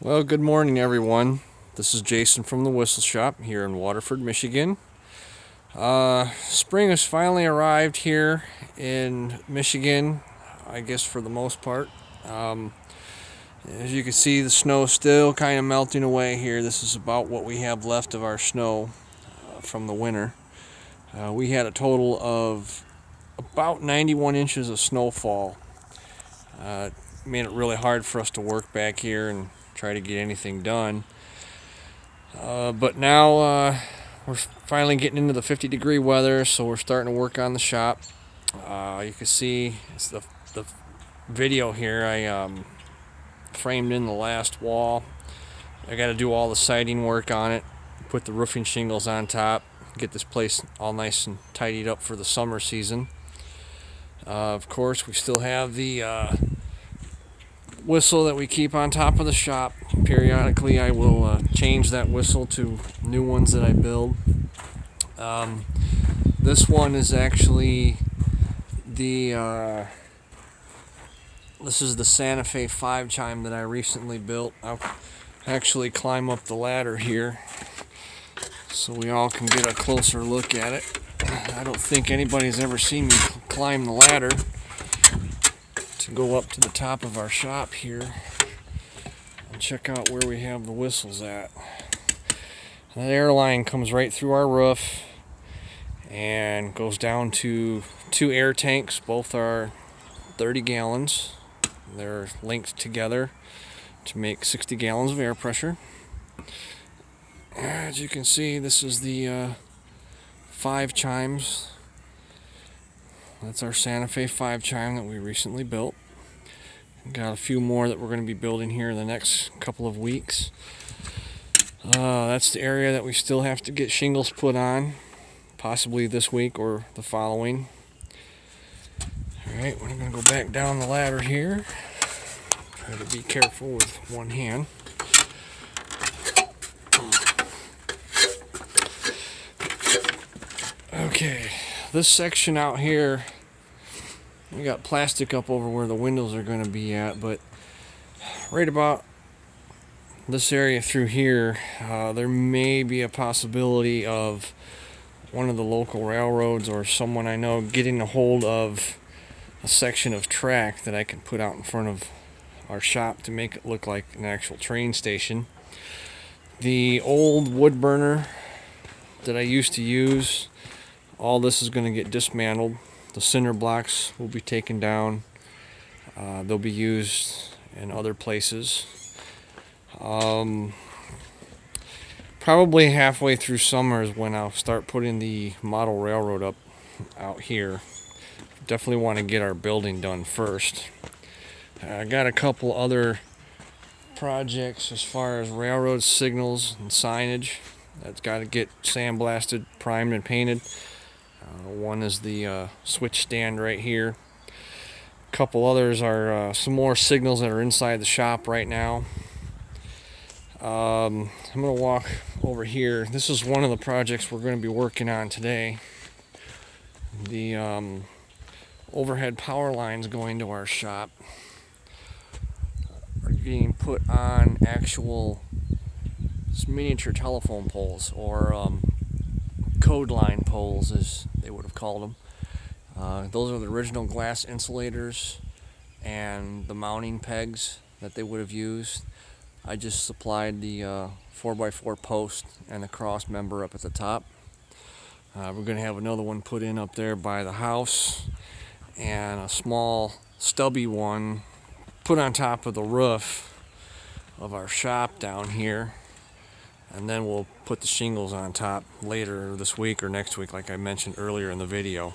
Well, good morning, everyone. This is Jason from the Whistle Shop here in Waterford, Michigan. Spring has finally arrived here in Michigan, I guess for the most part. As you can see, the snow is still kind of melting away here. This is about what we have left of our snow from the winter. We had a total of about 91 inches of snowfall. Made it really hard for us to work back here and try to get anything done. But now we're finally getting into the 50-degree weather, so we're starting to work on the shop. You can see it's the video here. I framed in the last wall. I got to do all the siding work on it, put the roofing shingles on top, get this place all nice and tidied up for the summer season. Of course, we still have the whistle that we keep on top of the shop. Periodically I will change that whistle to new ones that I build. This one is actually the this is the Santa Fe 5 chime that I recently built. I'll actually climb up the ladder here so we all can get a closer look at it. I don't think anybody's ever seen me climb the ladder to go up to the top of our shop here and check out where we have the whistles at. That air line comes right through our roof and goes down to 2 air tanks. Both are 30 gallons. They're linked together to make 60 gallons of air pressure. As you can see, this is the 5 chimes. That's our Santa Fe 5 chime that we recently built. Got a few more that we're going to be building here in the next couple of weeks. That's the area that we still have to get shingles put on, possibly this week or the following. Alright, we're going to go back down the ladder here. Try to be careful with one hand. Okay, this section out here, we got plastic up over where the windows are going to be at, but right about this area through here, there may be a possibility of one of the local railroads or someone I know getting a hold of a section of track that I can put out in front of our shop to make it look like an actual train station. The old wood burner that I used to use, all this is going to get dismantled. The cinder blocks will be taken down. They'll be used in other places. Probably halfway through summer is when I'll start putting the model railroad up out here. Definitely want to get our building done first. I got a couple other projects as far as railroad signals and signage that's got to get sandblasted, primed, and painted. One is the switch stand right here. A couple others are some more signals that are inside the shop right now. I'm going to walk over here. This is one of the projects we're going to be working on today. The overhead power lines going to our shop are being put on actual miniature telephone poles, or code line poles as they would have called them. Those are the original glass insulators and the mounting pegs that they would have used. I just supplied the 4x4 post and the cross member up at the top. We're going to have another one put in up there by the house, and a small stubby one put on top of the roof of our shop down here. And then we'll put the shingles on top later this week or next week, like I mentioned earlier in the video.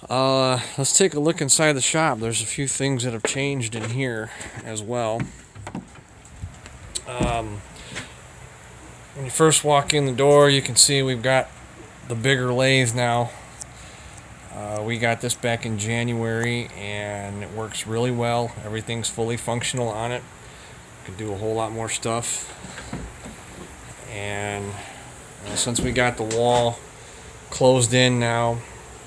Let's take a look inside the shop. There's a few things that have changed in here as well. When you first walk in the door, you can see we've got the bigger lathe now. We got this back in January, and it works really well. Everything's fully functional on it. Can do a whole lot more stuff. And since we got the wall closed in now,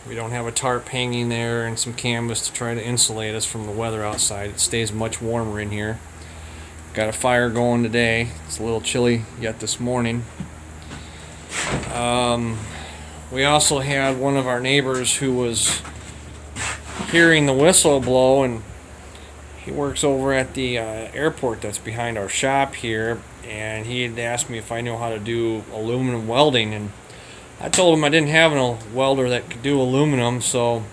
we don't have a tarp hanging there and some canvas to try to insulate us from the weather outside. It stays much warmer in here. Got a fire going today. It's a little chilly yet this morning. We also had one of our neighbors who was hearing the whistle blow, and he works over at the airport that's behind our shop here, and he had asked me if I knew how to do aluminum welding, and I told him I didn't have a welder that could do aluminum, so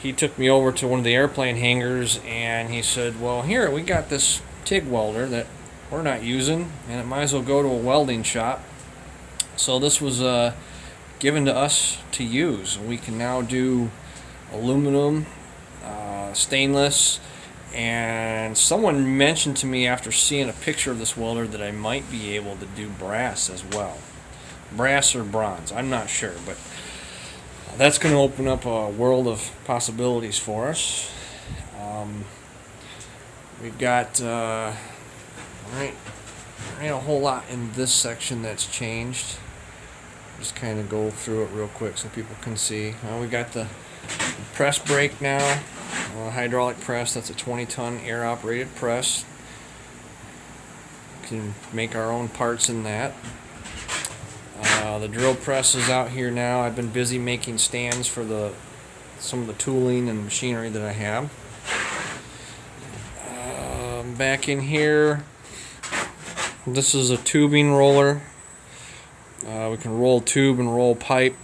he took me over to one of the airplane hangars, and he said, well, here, we got this TIG welder that we're not using, and it might as well go to a welding shop. So this was given to us to use. We can now do aluminum, stainless, and someone mentioned to me after seeing a picture of this welder that I might be able to do brass as well. Brass or bronze, I'm not sure, but that's going to open up a world of possibilities for us. We've got there ain't a whole lot in this section that's changed. Just kind of go through it real quick so people can see. We got the press brake now, hydraulic press. That's a 20-ton air-operated press. Can make our own parts in that. The drill press is out here now. I've been busy making stands for some of the tooling and machinery that I have. Back in here, this is a tubing roller. We can roll tube and roll pipe,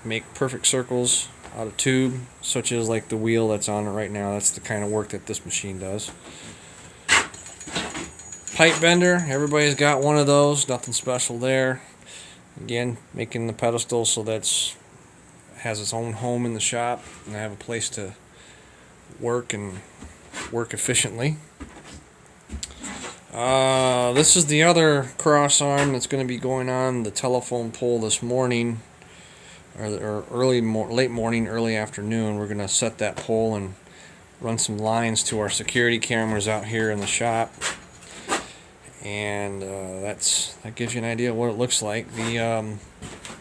make perfect circles out of tube, such as like the wheel that's on it right now. That's the kind of work that this machine does. Pipe bender, everybody's got one of those, nothing special there. Again, making the pedestal so that's has its own home in the shop and I have a place to work and work efficiently. This is the other cross arm that's going to be going on the telephone pole this morning, or late morning, early afternoon. We're going to set that pole and run some lines to our security cameras out here in the shop. And that gives you an idea of what it looks like. The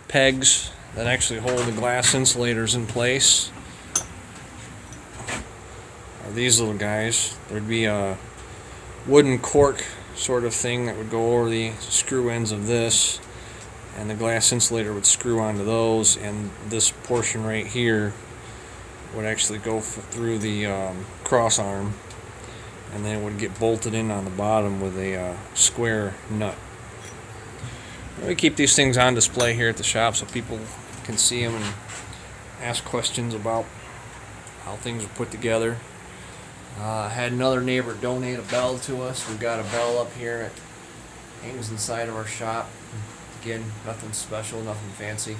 pegs that actually hold the glass insulators in place are these little guys. There'd be a wooden cork sort of thing that would go over the screw ends of this, and the glass insulator would screw onto those, and this portion right here would actually go through the cross arm, and then it would get bolted in on the bottom with a square nut. We keep these things on display here at the shop so people can see them and ask questions about how things are put together. Had another neighbor donate a bell to us. We've got a bell up here that hangs inside of our shop. Again, nothing special, nothing fancy.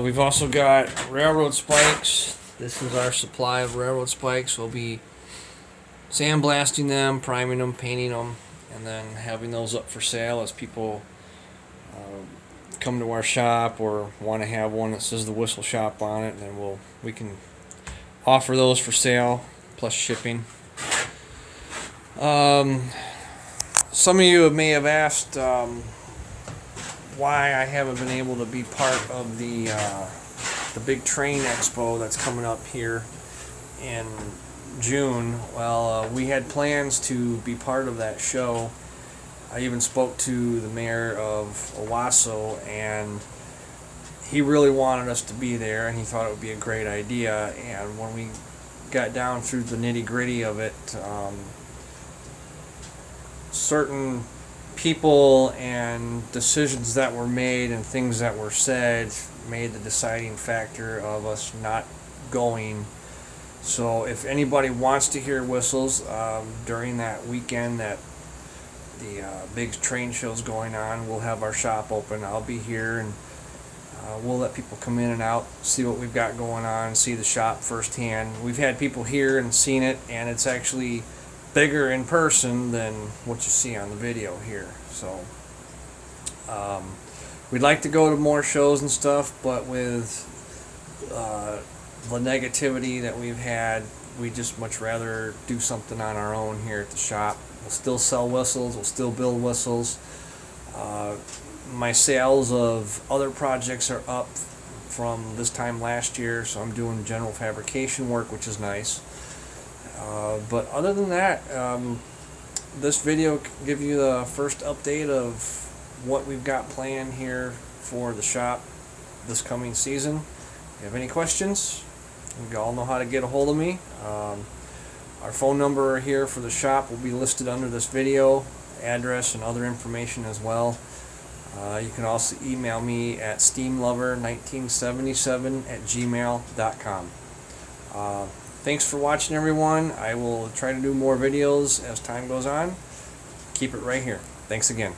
We've also got railroad spikes. This is our supply of railroad spikes. We'll be sandblasting them, priming them, painting them, and then having those up for sale as people come to our shop or want to have one that says the Whistle Shop on it, and then we can offer those for sale plus shipping. Some of you may have asked why I haven't been able to be part of the big train expo that's coming up here in June. Well, we had plans to be part of that show. I even spoke to the mayor of Owasso, and he really wanted us to be there, and he thought it would be a great idea. And when we got down through the nitty-gritty of it, certain people and decisions that were made and things that were said made the deciding factor of us not going. So if anybody wants to hear whistles during that weekend that the big train show's going on, we'll have our shop open. I'll be here, and we'll let people come in and out, see what we've got going on, see the shop firsthand. We've had people here and seen it, and it's actually bigger in person than what you see on the video here. So we'd like to go to more shows and stuff, but with the negativity that we've had, we just much rather do something on our own here at the shop. We'll still sell whistles, we'll still build whistles. My sales of other projects are up from this time last year, so I'm doing general fabrication work, which is nice. But other than that, this video can give you the first update of what we've got planned here for the shop this coming season. If you have any questions, you all know how to get a hold of me. Our phone number here for the shop will be listed under this video, address and other information as well. You can also email me at steamlover1977@gmail.com. Thanks for watching, everyone. I will try to do more videos as time goes on. Keep it right here. Thanks again.